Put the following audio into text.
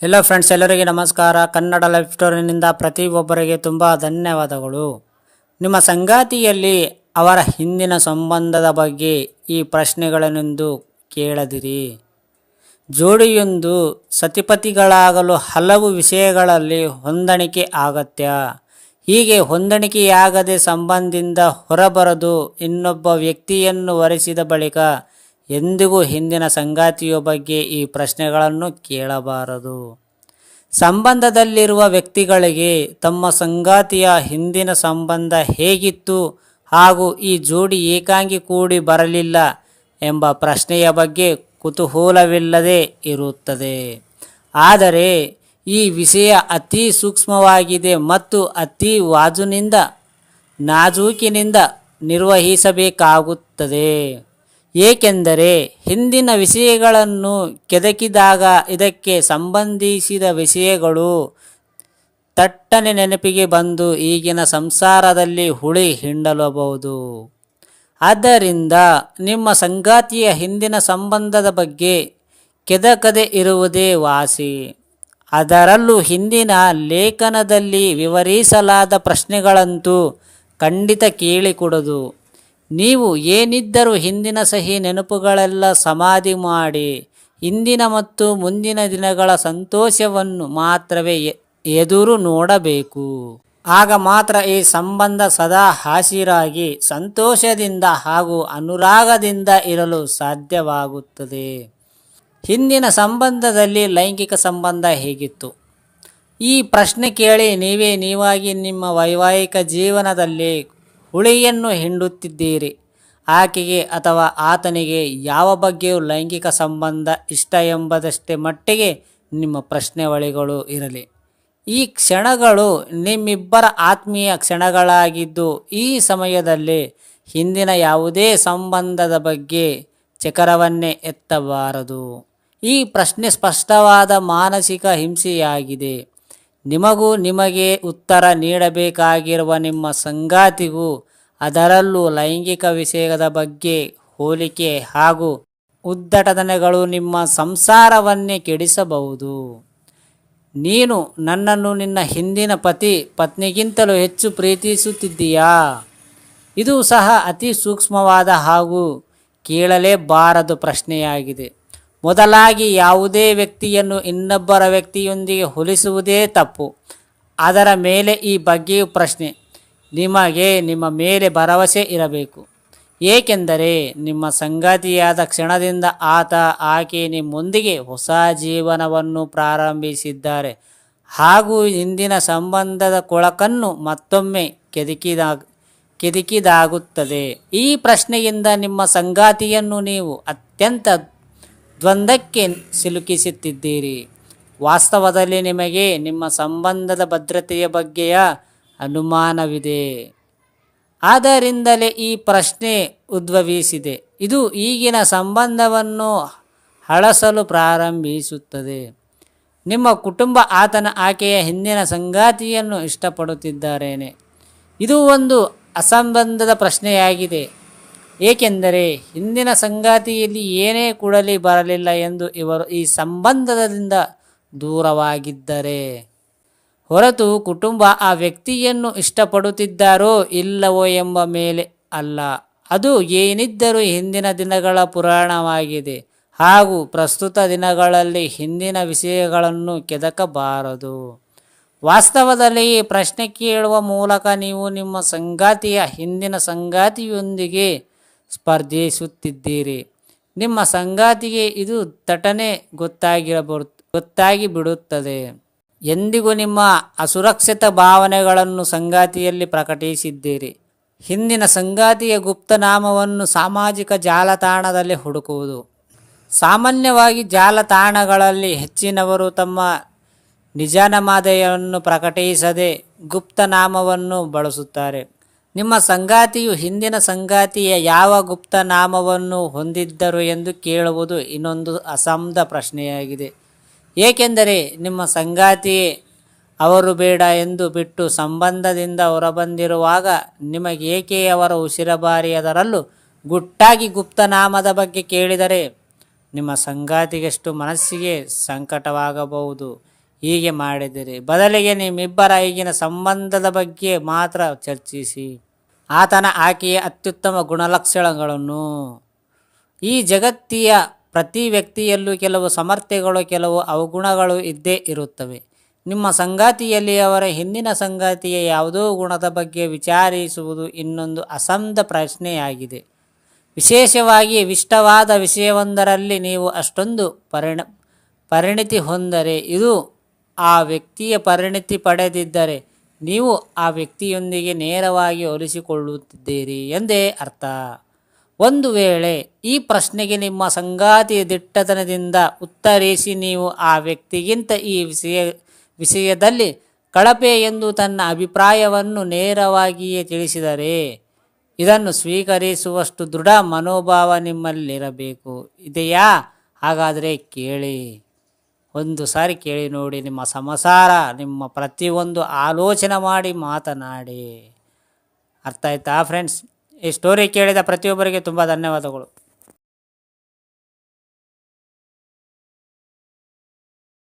Hello friends, ಎಲ್ಲರಿಗೆ ನಮಸ್ಕಾರ. Kannada life ಸ್ಟೋರಿನಿಂದ ಪ್ರತಿಯೊಬ್ಬರಿಗೆ ತುಂಬ ಧನ್ಯವಾದಗಳು. ನಿಮ್ಮ ಸಂಗಾತಿಯಲ್ಲಿ ಅವರ ಹಿಂದಿನ ಸಂಬಂಧದ ಬಗ್ಗೆ ಈ ಪ್ರಶ್ನೆಗಳನ್ನೆಂದು ಕೇಳದಿರಿ. ಜೋಡಿಯೊಂದು ಸತಿಪತಿಗಳಾಗಲು ಹಲವು ವಿಷಯಗಳಲ್ಲಿ ಹೊಂದಾಣಿಕೆ ಅಗತ್ಯ. ಹೀಗೆ ಹೊಂದಾಣಿಕೆಯಾಗದೆ ಸಂಬಂಧದಿಂದ ಹೊರಬರದು ಇನ್ನೊಬ್ಬ ವ್ಯಕ್ತಿಯನ್ನು ವರಿಸಿದ ಬಳಿಕ ಎಂದಿಗೂ ಹಿಂದಿನ ಸಂಗಾತಿಯ ಬಗ್ಗೆ ಈ ಪ್ರಶ್ನೆಗಳನ್ನು ಕೇಳಬಾರದು. ಸಂಬಂಧದಲ್ಲಿರುವ ವ್ಯಕ್ತಿಗಳಿಗೆ ತಮ್ಮ ಸಂಗಾತಿಯ ಹಿಂದಿನ ಸಂಬಂಧ ಹೇಗಿತ್ತು ಹಾಗೂ ಈ ಜೋಡಿ ಏಕಾಂಗಿ ಕೂಡಿ ಬರಲಿಲ್ಲ ಎಂಬ ಪ್ರಶ್ನೆಯ ಬಗ್ಗೆ ಕುತೂಹಲವಿಲ್ಲದೆ ಇರುತ್ತದೆ. ಆದರೆ ಈ ವಿಷಯ ಅತಿ ಸೂಕ್ಷ್ಮವಾಗಿದೆ ಮತ್ತು ಅತಿ ನಾಜೂಕಿನಿಂದ ನಿರ್ವಹಿಸಬೇಕಾಗುತ್ತದೆ. ಏಕೆಂದರೆ ಹಿಂದಿನ ವಿಷಯಗಳನ್ನು ಕೆದಕಿದಾಗ ಇದಕ್ಕೆ ಸಂಬಂಧಿಸಿದ ವಿಷಯಗಳು ತಟ್ಟನೆ ನೆನಪಿಗೆ ಬಂದು ಈಗಿನ ಸಂಸಾರದಲ್ಲಿ ಹುಳಿ ಹಿಂಡಲಬಹುದು. ಆದ್ದರಿಂದ ನಿಮ್ಮ ಸಂಗಾತಿಯ ಹಿಂದಿನ ಸಂಬಂಧದ ಬಗ್ಗೆ ಕೆದಕದೆ ಇರುವುದೇ ವಾಸಿ. ಅದರಲ್ಲೂ ಹಿಂದಿನ ಲೇಖನದಲ್ಲಿ ವಿವರಿಸಲಾದ ಪ್ರಶ್ನೆಗಳಂತೂ ಖಂಡಿತ ಕೇಳಿಕೊಡದು. ನೀವು ಏನಿದ್ದರೂ ಹಿಂದಿನ ಸಹಿ ನೆನಪುಗಳೆಲ್ಲ ಸಮಾಧಿ ಮಾಡಿ ಹಿಂದಿನ ಮತ್ತು ಮುಂದಿನ ದಿನಗಳ ಸಂತೋಷವನ್ನು ಮಾತ್ರವೇ ಎದುರು ನೋಡಬೇಕು. ಆಗ ಮಾತ್ರ ಈ ಸಂಬಂಧ ಸದಾ ಹಸಿರಾಗಿ ಸಂತೋಷದಿಂದ ಹಾಗೂ ಅನುರಾಗದಿಂದ ಇರಲು ಸಾಧ್ಯವಾಗುತ್ತದೆ. ಹಿಂದಿನ ಸಂಬಂಧದಲ್ಲಿ ಲೈಂಗಿಕ ಸಂಬಂಧ ಹೇಗಿತ್ತು? ಈ ಪ್ರಶ್ನೆ ಕೇಳಿ ನೀವಾಗಿ ನಿಮ್ಮ ವೈವಾಹಿಕ ಜೀವನದಲ್ಲಿ ಹುಳಿಯನ್ನು ಹಿಂಡುತ್ತಿದ್ದೀರಿ. ಆಕೆಗೆ ಅಥವಾ ಆತನಿಗೆ ಯಾವ ಬಗ್ಗೆಯೂ ಲೈಂಗಿಕ ಸಂಬಂಧ ಇಷ್ಟ ಎಂಬುದಷ್ಟೇ ಮಟ್ಟಿಗೆ ನಿಮ್ಮ ಪ್ರಶ್ನೆವಳಿಗಳು ಇರಲಿ. ಈ ಕ್ಷಣಗಳು ನಿಮ್ಮಿಬ್ಬರ ಆತ್ಮೀಯ ಕ್ಷಣಗಳಾಗಿದ್ದು ಈ ಸಮಯದಲ್ಲಿ ಹಿಂದಿನ ಯಾವುದೇ ಸಂಬಂಧದ ಬಗ್ಗೆ ಚಕರವನ್ನೇ ಎತ್ತಬಾರದು. ಈ ಪ್ರಶ್ನೆ ಸ್ಪಷ್ಟವಾದ ಮಾನಸಿಕ ಹಿಂಸೆಯಾಗಿದೆ. ನಿಮಗೆ ಉತ್ತರ ನೀಡಬೇಕಾಗಿರುವ ನಿಮ್ಮ ಸಂಗಾತಿಗೂ ಅದರಲ್ಲೂ ಲೈಂಗಿಕ ವಿಷಯದ ಬಗ್ಗೆ ಹೋಲಿಕೆ ಹಾಗೂ ಉದ್ದಟತನಗಳು ನಿಮ್ಮ ಸಂಸಾರವನ್ನೇ ಕೆಡಿಸಬಹುದು. ನೀನು ನನ್ನನ್ನು ನಿನ್ನ ಹಿಂದಿನ ಪತ್ನಿಗಿಂತಲೂ ಹೆಚ್ಚು ಪ್ರೀತಿಸುತ್ತಿದ್ದೀಯಾ? ಇದು ಸಹ ಅತಿ ಸೂಕ್ಷ್ಮವಾದ ಹಾಗೂ ಕೇಳಲೇಬಾರದ ಪ್ರಶ್ನೆಯಾಗಿದೆ. ಮೊದಲಾಗಿ ಯಾವುದೇ ವ್ಯಕ್ತಿಯನ್ನು ಇನ್ನೊಬ್ಬರ ವ್ಯಕ್ತಿಯೊಂದಿಗೆ ಹೋಲಿಸುವುದೇ ತಪ್ಪು. ಅದರ ಮೇಲೆ ಈ ಬಗ್ಗೆಯೂ ಪ್ರಶ್ನೆ. ನಿಮಗೆ ನಿಮ್ಮ ಮೇಲೆ ಭರವಸೆ ಇರಬೇಕು. ಏಕೆಂದರೆ ನಿಮ್ಮ ಸಂಗಾತಿಯಾದ ಕ್ಷಣದಿಂದ ಆಕೆ ನಿಮ್ಮೊಂದಿಗೆ ಹೊಸ ಜೀವನವನ್ನು ಪ್ರಾರಂಭಿಸಿದ್ದಾರೆ ಹಾಗೂ ಹಿಂದಿನ ಸಂಬಂಧದ ಕೊಳಕನ್ನು ಮತ್ತೊಮ್ಮೆ ಕೆದಕಿದಾಗುತ್ತದೆ. ಈ ಪ್ರಶ್ನೆಯಿಂದ ನಿಮ್ಮ ಸಂಗಾತಿಯನ್ನು ನೀವು ಅತ್ಯಂತ ದ್ವಂದ್ವಕ್ಕೆ ಸಿಲುಕಿಸುತ್ತಿದ್ದೀರಿ. ವಾಸ್ತವದಲ್ಲಿ ನಿಮಗೆ ನಿಮ್ಮ ಸಂಬಂಧದ ಭದ್ರತೆಯ ಬಗ್ಗೆಯ ಅನುಮಾನವಿದೆ. ಆದ್ದರಿಂದಲೇ ಈ ಪ್ರಶ್ನೆ ಉದ್ಭವಿಸಿದೆ. ಇದು ಈಗಿನ ಸಂಬಂಧವನ್ನು ಹಳಸಲು ಪ್ರಾರಂಭಿಸುತ್ತದೆ. ನಿಮ್ಮ ಕುಟುಂಬ ಆಕೆಯ ಹಿಂದಿನ ಸಂಗಾತಿಯನ್ನು ಇಷ್ಟಪಡುತ್ತಿದ್ದಾರೇನೆ? ಇದು ಒಂದು ಅಸಂಬಂಧದ ಪ್ರಶ್ನೆಯಾಗಿದೆ. ಏಕೆಂದರೆ ಹಿಂದಿನ ಸಂಗಾತಿಯಲ್ಲಿ ಏನೇ ಕೂಡಲಿ ಬರಲಿಲ್ಲ ಎಂದು ಇವರು ಈ ಸಂಬಂಧದಿಂದ ದೂರವಾಗಿದ್ದರೆ ಹೊರತು ಕುಟುಂಬ ಆ ವ್ಯಕ್ತಿಯನ್ನು ಇಷ್ಟಪಡುತ್ತಿದ್ದಾರೋ ಇಲ್ಲವೋ ಎಂಬ ಮೇಲೆ ಅಲ್ಲ. ಅದು ಏನಿದ್ದರೂ ಹಿಂದಿನ ದಿನಗಳ ಪುರಾಣವಾಗಿದೆ ಹಾಗೂ ಪ್ರಸ್ತುತ ದಿನಗಳಲ್ಲಿ ಹಿಂದಿನ ವಿಷಯಗಳನ್ನು ಕೆದಕಬಾರದು. ವಾಸ್ತವದಲ್ಲಿ ಈ ಪ್ರಶ್ನೆ ಕೇಳುವ ಮೂಲಕ ನೀವು ನಿಮ್ಮ ಸಂಗಾತಿಯ ಹಿಂದಿನ ಸಂಗಾತಿಯೊಂದಿಗೆ ಸ್ಪರ್ಧಿಸುತ್ತಿದ್ದೀರಿ. ನಿಮ್ಮ ಸಂಗಾತಿಗೆ ಇದು ತಟನೆ ಗೊತ್ತಾಗಿ ಬಿಡುತ್ತದೆ. ಎಂದಿಗೂ ನಿಮ್ಮ ಅಸುರಕ್ಷಿತ ಭಾವನೆಗಳನ್ನು ಸಂಗಾತಿಯಲ್ಲಿ ಪ್ರಕಟಿಸಿದ್ದೀರಿ. ಹಿಂದಿನ ಸಂಗಾತಿಯ ಗುಪ್ತನಾಮವನ್ನು ಸಾಮಾಜಿಕ ಜಾಲತಾಣದಲ್ಲಿ ಹುಡುಕುವುದು. ಸಾಮಾನ್ಯವಾಗಿ ಜಾಲತಾಣಗಳಲ್ಲಿ ಹೆಚ್ಚಿನವರು ತಮ್ಮ ನಿಜನಾಮಧೇಯವನ್ನು ಪ್ರಕಟಿಸದೆ ಗುಪ್ತನಾಮವನ್ನು ಬಳಸುತ್ತಾರೆ. ನಿಮ್ಮ ಸಂಗಾತಿಯು ಹಿಂದಿನ ಸಂಗಾತಿಯ ಯಾವ ಗುಪ್ತನಾಮವನ್ನು ಹೊಂದಿದ್ದರು ಎಂದು ಕೇಳುವುದು ಇನ್ನೊಂದು ಅಸಂಬದ್ಧ ಪ್ರಶ್ನೆಯಾಗಿದೆ. ಏಕೆಂದರೆ ನಿಮ್ಮ ಸಂಗಾತಿ ಅವರು ಬೇಡ ಎಂದು ಬಿಟ್ಟು ಸಂಬಂಧದಿಂದ ಹೊರಬಂದಿರುವಾಗ ನಿಮಗೇಕೆ ಅವರ ಉಸಿರುಬಾರಿ ಅದರಲ್ಲೂ ಗುಟ್ಟಾಗಿ ಗುಪ್ತನಾಮದ ಬಗ್ಗೆ ಕೇಳಿದರೆ ನಿಮ್ಮ ಸಂಗಾತಿಗೆಷ್ಟು ಮನಸ್ಸಿಗೆ ಸಂಕಟವಾಗಬಹುದು. ಹೀಗೆ ಮಾಡಿದಿರಿ ಬದಲಿಗೆ ನಿಮ್ಮಿಬ್ಬರ ಈಗಿನ ಸಂಬಂಧದ ಬಗ್ಗೆ ಮಾತ್ರ ಚರ್ಚಿಸಿ ಆತನ ಆಕೆಯ ಅತ್ಯುತ್ತಮ ಗುಣಲಕ್ಷಣಗಳನ್ನು. ಈ ಜಗತ್ತಿಯ ಪ್ರತಿ ವ್ಯಕ್ತಿಯಲ್ಲೂ ಕೆಲವು ಸಮರ್ಥ್ಯಗಳು, ಕೆಲವು ಅವಗುಣಗಳು ಇದ್ದೇ ಇರುತ್ತವೆ. ನಿಮ್ಮ ಸಂಗಾತಿಯಲ್ಲಿ ಅವರ ಹಿಂದಿನ ಸಂಗಾತಿಯ ಯಾವುದೋ ಗುಣದ ಬಗ್ಗೆ ವಿಚಾರಿಸುವುದು ಇನ್ನೊಂದು ಅಸಂಧ ಪ್ರಶ್ನೆಯಾಗಿದೆ. ವಿಶೇಷವಾಗಿ ಇಷ್ಟವಾದ ವಿಷಯವೊಂದರಲ್ಲಿ ನೀವು ಅಷ್ಟೊಂದು ಪರಿಣಿತಿ ಹೊಂದರೆ, ಇದು ಆ ವ್ಯಕ್ತಿಯ ಪರಿಣಿತಿ ಪಡೆದಿದ್ದರೆ ನೀವು ಆ ವ್ಯಕ್ತಿಯೊಂದಿಗೆ ನೇರವಾಗಿ ಹೋಲಿಸಿಕೊಳ್ಳುತ್ತಿದ್ದೀರಿ ಎಂದೇ ಅರ್ಥ. ಒಂದು ವೇಳೆ ಈ ಪ್ರಶ್ನೆಗೆ ನಿಮ್ಮ ಸಂಗಾತಿ ದಿಟ್ಟತನದಿಂದ ಉತ್ತರಿಸಿ ನೀವು ಆ ವ್ಯಕ್ತಿಗಿಂತ ಈ ವಿಷಯದಲ್ಲಿ ಕಳಪೆ ಎಂದು ತನ್ನ ಅಭಿಪ್ರಾಯವನ್ನು ನೇರವಾಗಿಯೇ ತಿಳಿಸಿದರೆ, ಇದನ್ನು ಸ್ವೀಕರಿಸುವಷ್ಟು ದೃಢ ಮನೋಭಾವ ನಿಮ್ಮಲ್ಲಿರಬೇಕು. ಇದೆಯಾ? ಹಾಗಾದರೆ ಕೇಳಿ, ಒಂದು ಸಾರಿ ಕೇಳಿ ನೋಡಿ. ನಿಮ್ಮ ಸಂಸಾರ, ನಿಮ್ಮ ಪ್ರತಿಯೊಂದು ಆಲೋಚನೆ ಮಾಡಿ ಮಾತನಾಡಿ. ಅರ್ಥ ಆಯ್ತಾ ಫ್ರೆಂಡ್ಸ್? ಈ ಸ್ಟೋರಿ ಕೇಳಿದ ಪ್ರತಿಯೊಬ್ಬರಿಗೆ ತುಂಬ ಧನ್ಯವಾದಗಳು.